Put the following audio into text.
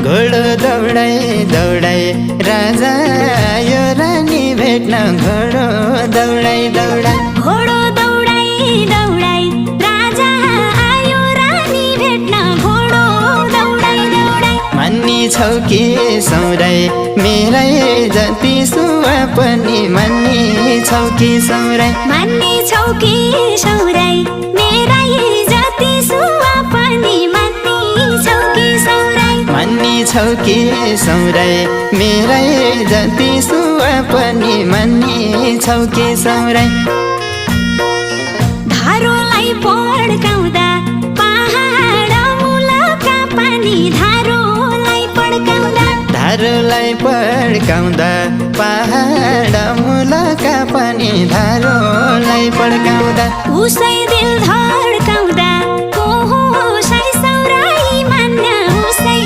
घोडो दौडाई दौडाई राजा आयो रानी भेट्न घोडो दौडाई दौडाई घोडो दौडाई दौडाई राजा आयो रानी भेट्न घोडो दौडाई दौडाई मान्ने छौ कि सौराई मेरै जति सुवा पनि मान्ने छौ कि सौराई मान्ने छौ कि सौराई मेरै जति सुवा पनि मान्ने छौ कि सौराई मान्ने छौ कि सौराई मेरै जति सुवा पनि मान्ने छौ कि सौराई धारोलाई पड्काउँदा पहाड मुलका पानी धारोलाई पड्काउँदा धारोलाई पड्काउँदा पहाड मुलका पानी धारोलाई पड्काउँदा उसै दिल धर